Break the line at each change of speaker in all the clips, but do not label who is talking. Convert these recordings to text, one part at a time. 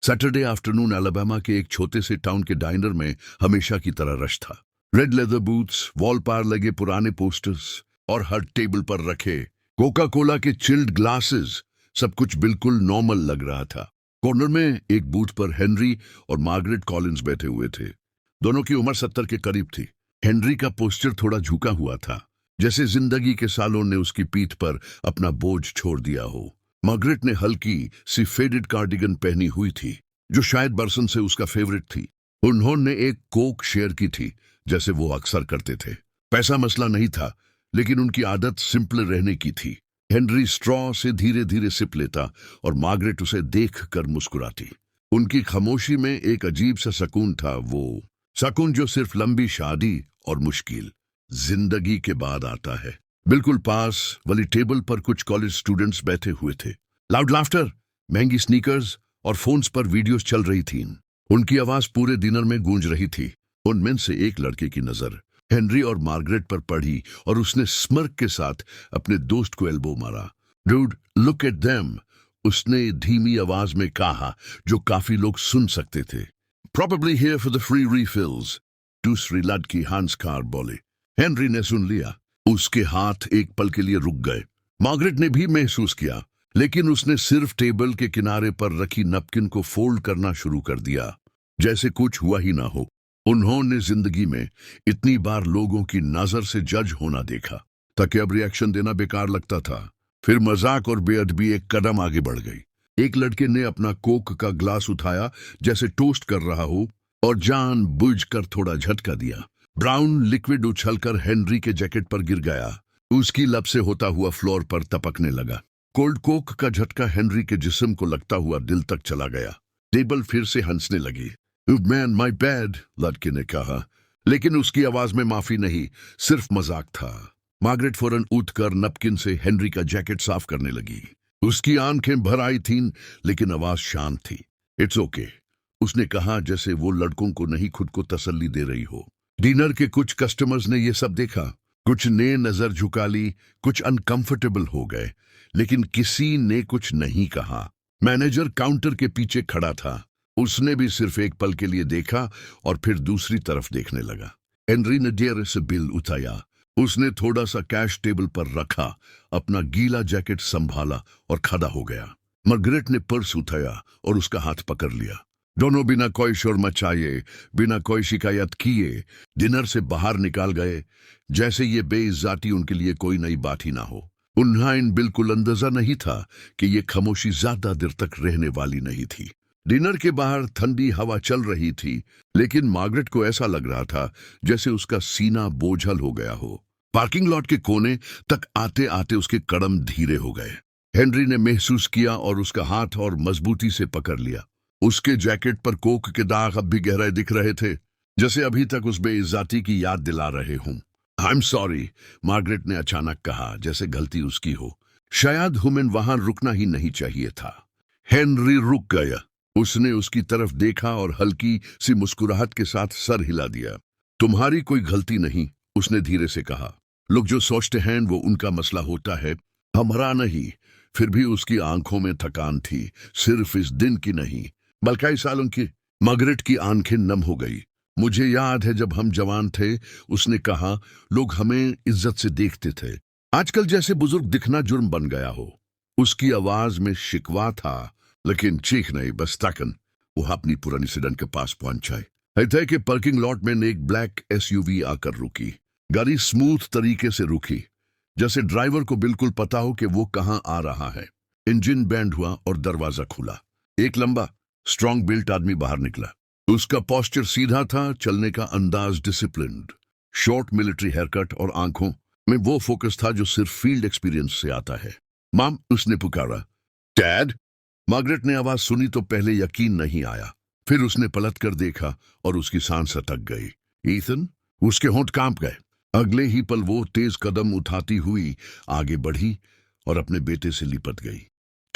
Saturday afternoon Alabama के एक छोटे से टाउन के डाइनर में हमेशा की तरह रश था। रेड लेदर बूट्स, वॉल पर लगे पुराने पोस्टर्स और हर टेबल पर रखे कोका कोला के चिल्ड ग्लासेस, सब कुछ बिल्कुल नॉर्मल लग रहा था। कॉर्नर में एक बूथ पर हेनरी और मार्गरेट कॉलिंस बैठे हुए थे। दोनों की उम्र 70 के करीब थी। हेनरी का पोस्चर थोड़ा झुका हुआ था, जैसे जिंदगी के सालों ने उसकी पीठ पर अपना बोझ छोड़ दिया हो। मार्गरेट ने हल्की सी फेडेड कार्डिगन पहनी हुई थी, जो शायद बरसन से उसका फेवरेट थी। उन्होंने एक कोक शेयर की थी, जैसे वो अक्सर करते थे। पैसा मसला नहीं था, लेकिन उनकी आदत सिंपल रहने की थी। हेनरी स्ट्रॉ से धीरे धीरे सिप लेता और मार्गरेट उसे देख कर मुस्कुराती। उनकी खामोशी में एक अजीब सा सुकून था, वो सुकून जो सिर्फ लंबी शादी और मुश्किल जिंदगी के बाद आता है। बिल्कुल पास वाली टेबल पर कुछ कॉलेज स्टूडेंट्स बैठे हुए थे। लाउड लाफ्टर, महंगी स्नीकर्स और फोन्स पर वीडियोस चल रही थीं। उनकी आवाज पूरे डिनर में गूंज रही थी। उनमें से एक लड़के की नजर हेनरी और मार्गरेट पर पड़ी और उसने स्मर्क के साथ अपने दोस्त को एल्बो मारा। डूड, लुक एट देम, उसने धीमी आवाज में कहा, जो काफी लोग सुन सकते थे। Probably here for the free refills, दूसरी लड़की हंसकर बोली। हेनरी ने सुन लिया। उसके हाथ एक पल के लिए रुक गए। मार्गरेट ने भी महसूस किया, लेकिन उसने सिर्फ टेबल के किनारे पर रखी नैपकिन को फोल्ड करना शुरू कर दिया, जैसे कुछ हुआ ही ना हो। उन्होंने जिंदगी में इतनी बार लोगों की नजर से जज होना देखा, ताकि अब रिएक्शन देना बेकार लगता था। फिर मजाक और बेअदबी एक कदम आगे बढ़ गई। एक लड़के ने अपना कोक का ग्लास उठाया, जैसे टोस्ट कर रहा हो, और जानबूझकर थोड़ा झटका दिया। ब्राउन लिक्विड उछलकर हेनरी के जैकेट पर गिर गया। उसकी लब से होता हुआ फ्लोर पर टपकने लगा। कोल्ड कोक का झटका हेनरी के जिस्म को लगता हुआ दिल तक चला गया। टेबल फिर से हंसने लगी। मैन, माय बैड, लड़के ने कहा, लेकिन उसकी आवाज में माफी नहीं, सिर्फ मजाक था। मार्गरेट फौरन उठकर नैपकिन से हेनरी का जैकेट साफ करने लगी। उसकी आंखें भर आई थीं, लेकिन आवाज शांत थी। इट्स ओके, उसने कहा, जैसे वो लड़कों को नहीं खुद को तसल्ली दे रही हो। डिनर के कुछ कस्टमर्स ने ये सब देखा। कुछ ने नजर झुका ली, कुछ अनकंफर्टेबल हो गए, लेकिन किसी ने कुछ नहीं कहा। मैनेजर काउंटर के पीछे खड़ा था। उसने भी सिर्फ एक पल के लिए देखा और फिर दूसरी तरफ देखने लगा। हेनरी ने देर से बिल उठाया। उसने थोड़ा सा कैश टेबल पर रखा, अपना गीला जैकेट संभाला और खड़ा हो गया। मार्गरेट ने पर्स उठाया और उसका हाथ पकड़ लिया। दोनों बिना कोई शोर मचाए, बिना कोई शिकायत किए डिनर से बाहर निकाल गए, जैसे ये बेइज्जती उनके लिए कोई नई बात ही ना हो। उन्हें बिल्कुल अंदाजा नहीं था कि ये खामोशी ज्यादा देर तक रहने वाली नहीं थी। डिनर के बाहर ठंडी हवा चल रही थी, लेकिन मार्गरेट को ऐसा लग रहा था जैसे उसका सीना बोझल हो गया हो। पार्किंग लॉट के कोने तक आते आते उसके कदम धीरे हो गए। हेनरी ने महसूस किया और उसका हाथ और मजबूती से पकड़ लिया। उसके जैकेट पर कोक के दाग अब भी गहरे दिख रहे थे, जैसे अभी तक उस बेइज्जती की याद दिला रहे हों। आई एम सॉरी, मार्गरेट ने अचानक कहा, जैसे गलती उसकी हो। शायद हुमेन वहां रुकना ही नहीं चाहिए था। हेनरी रुक गया। उसने उसकी तरफ देखा और हल्की सी मुस्कुराहट के साथ सर हिला दिया। तुम्हारी कोई गलती नहीं, उसने धीरे से कहा। लोग जो सोचते हैं वो उनका मसला होता है, हमारा नहीं। फिर भी उसकी आंखों में थकान थी, सिर्फ इस दिन की नहीं, बल्कि कई सालों की। मार्गरेट की आंखें नम हो गई। मुझे याद है जब हम जवान थे, उसने कहा, लोग हमें इज्जत से देखते थे। आजकल जैसे बुजुर्ग दिखना जुर्म बन गया हो। उसकी आवाज में शिकवा था, लेकिन चीख नहीं, बस तकन। वो अपनी पुरानी सीडन के पास पहुंचाए थे कि पार्किंग लॉट में एक ब्लैक एसयूवी आकर रुकी। गाड़ी स्मूथ तरीके से रुकी, जैसे ड्राइवर को बिल्कुल पता हो कि वो कहां आ रहा है। इंजन बैंड हुआ और दरवाजा खुला। एक लंबा स्ट्रॉन्ग बिल्ट आदमी बाहर निकला। उसका पोस्चर सीधा था, चलने का अंदाज डिसिप्लिन्ड। शॉर्ट मिलिट्री हेयरकट और आंखों में वो फोकस था जो सिर्फ फील्ड एक्सपीरियंस से आता है। माम, उसने पुकारा। डैड, मार्गरेट ने आवाज सुनी तो पहले यकीन नहीं आया। फिर उसने पलट कर देखा और उसकी सांस अटक गई। ईथन, उसके होंठ कांप गए। अगले ही पल वो तेज कदम उठाती हुई आगे बढ़ी और अपने बेटे से लिपट गई।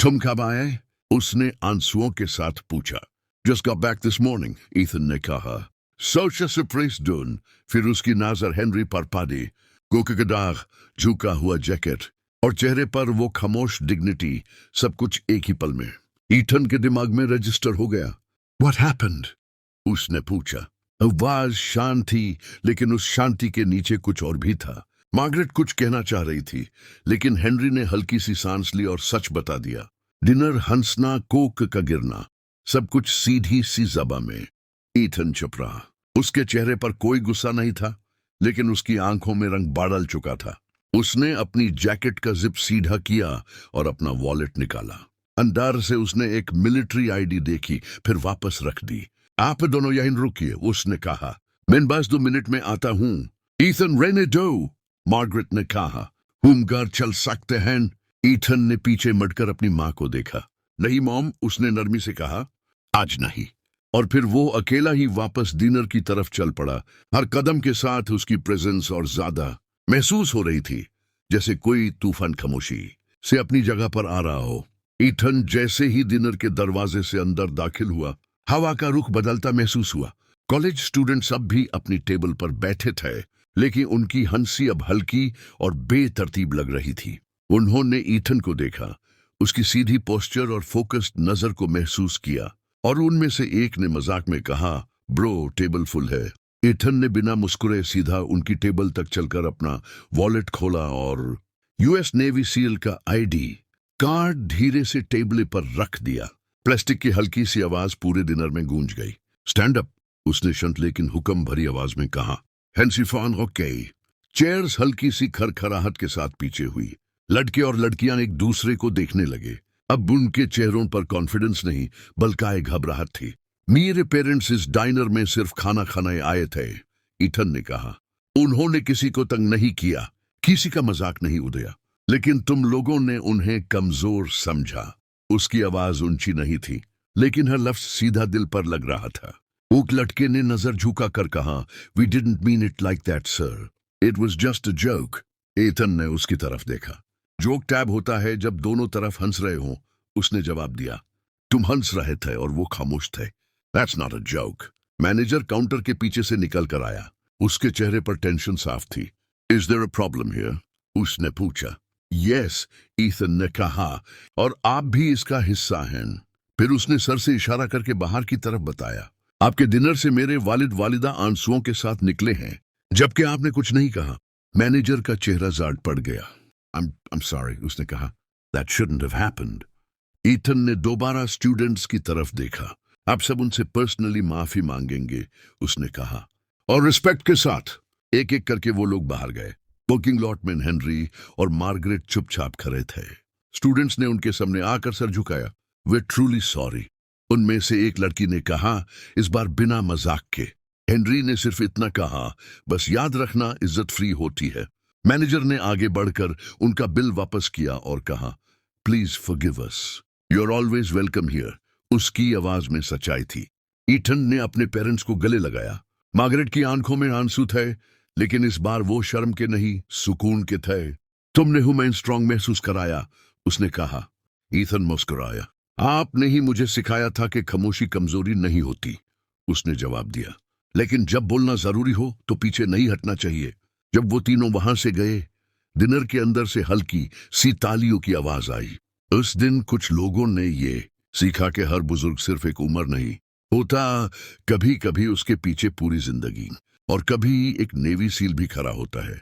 तुम कब आए? उसने आंसुओं के साथ पूछा। Just got back this morning, Ethan ने कहा। सोचा सरप्राइज डून। फिर उसकी नजर हेनरी पर पड़ी। कोके का दाग, झुका हुआ जैकेट और चेहरे पर वो खामोश डिग्निटी, सब कुछ एक ही पल में। ईथन के दिमाग में रजिस्टर हो गया। What happened? उसने पूछा। आवाज शांत थी, लेकिन उस शांति के नीचे कुछ और भी था। मार्गरेट कुछ कहना चाह रही थी, लेकिन हेनरी ने हल्की सी सांस ली और सच बता दिया। डिनर, हंसना, कोक का गिरना, सब कुछ सीधी सी ज़बां में। ईथन चुप रहा। उसके चेहरे पर कोई गुस्सा नहीं था, लेकिन उसकी आंखों में रंग बादल चुका था। उसने अपनी जैकेट का जिप सीधा किया और अपना वॉलेट निकाला। अंदर से उसने एक मिलिट्री आईडी देखी, फिर वापस रख दी। आप दोनों यहीं रुकिए, उसने कहा। मैं बस 2 मिनट में आता हूं। ईथन, रहने दो, मार्गरेट ने कहा। हम घर चल सकते हैं? ईथन ने पीछे मुड़कर अपनी मां को देखा। नहीं मॉम, उसने नरमी से कहा, आज नहीं। और फिर वो अकेला ही वापस डिनर की तरफ चल पड़ा। हर कदम के साथ उसकी प्रेजेंस और ज्यादा महसूस हो रही थी, जैसे कोई तूफान खामोशी से अपनी जगह पर आ रहा हो। ईथन जैसे ही डिनर के दरवाजे से अंदर दाखिल हुआ, हवा का रुख बदलता महसूस हुआ। कॉलेज स्टूडेंट्स अब भी अपनी टेबल पर बैठे थे, लेकिन उनकी हंसी अब हल्की और बेतरतीब लग रही थी। उन्होंने ईथन को देखा, उसकी सीधी पोस्चर और फोकस्ड नजर को महसूस किया, और उनमें से एक ने मजाक में कहा, ब्रो, टेबल फुल है। ईथन ने बिना मुस्कुरे सीधा उनकी टेबल तक चलकर अपना वॉलेट खोला और यूएस नेवी सील का आईडी कार्ड धीरे से टेबल पर रख दिया। प्लास्टिक की हल्की सी आवाज पूरे डिनर में गूंज गई। स्टैंड अप, उसने शांत लेकिन हुक्म भरी आवाज में कहा। हेंसीफॉन ओके। चेयर्स हल्की सी खरखराहट के साथ पीछे हुई। लड़के और लड़कियां एक दूसरे को देखने लगे। अब उनके चेहरों पर कॉन्फिडेंस नहीं, बल्कि घबराहट थी। मेरे पेरेंट्स इस डाइनर में सिर्फ खाना खाने आए थे, ईथन ने कहा। उन्होंने किसी को तंग नहीं किया, किसी का मजाक नहीं उड़ाया, लेकिन तुम लोगों ने उन्हें कमजोर समझा। उसकी आवाज ऊंची नहीं थी, लेकिन हर लफ्ज सीधा दिल पर लग रहा था। एक लड़के ने नजर झुका कर कहा, we didn't mean it like that sir, it was just a joke. Ethan ने उसकी तरफ देखा। जोक टैब होता है जब दोनों तरफ हंस रहे हो, उसने जवाब दिया। तुम हंस रहे थे और वो खामोश थे। That's not a joke. Manager counter के पीछे से निकल कर आया। उसके चेहरे पर टेंशन साफ थी। Is there a problem here? उसने पूछा। यस, ईथन ने कहा, और आप भी इसका हिस्सा हैं। फिर उसने सर से इशारा करके बाहर की तरफ बताया। आपके डिनर से मेरे वालिद वालिदा आंसुओं के साथ निकले हैं, जबकि आपने कुछ नहीं कहा। मैनेजर का चेहरा जाट पड़ गया। I'm sorry, उसने कहा। That shouldn't have happened. Ethan ने दोबारा स्टूडेंट्स की तरफ देखा। आप सब उनसे पर्सनली माफी मांगेंगे, उसने कहा, और रिस्पेक्ट के साथ। एक एक करके वो लोग बाहर गए। बुकिंग लॉट में हेनरी और मार्गरेट चुपचाप खड़े थे। स्टूडेंट्स ने उनके सामने आकर सर झुकाया। वे ट्रूली सॉरी। उनमें से एक लड़की ने कहा, इस बार बिना मजाक के। हेनरी ने सिर्फ इतना कहा, बस याद रखना इज्जत फ्री होती है। मैनेजर ने आगे बढ़कर उनका बिल वापस किया और कहा, please forgive us, you are always welcome here. उसकी आवाज में सच्चाई थी। ईथन ने अपने पेरेंट्स को गले लगाया। मार्गरेट की आंखों में आंसू थे, लेकिन इस बार वो शर्म के नहीं, सुकून के थे। तुमने हुमैन स्ट्रांग महसूस कराया, उसने कहा। ईथन मुस्कुराया। आपने ही मुझे सिखाया था कि खामोशी कमजोरी नहीं होती, उसने जवाब दिया। लेकिन जब बोलना जरूरी हो तो पीछे नहीं हटना चाहिए। जब वो तीनों वहां से गए, डिनर के अंदर से हल्की सी तालियों की आवाज आई। उस दिन कुछ लोगों ने ये सीखा कि हर बुजुर्ग सिर्फ एक उम्र नहीं होता, कभी कभी उसके पीछे पूरी जिंदगी, और कभी एक नेवी सील भी खड़ा होता है।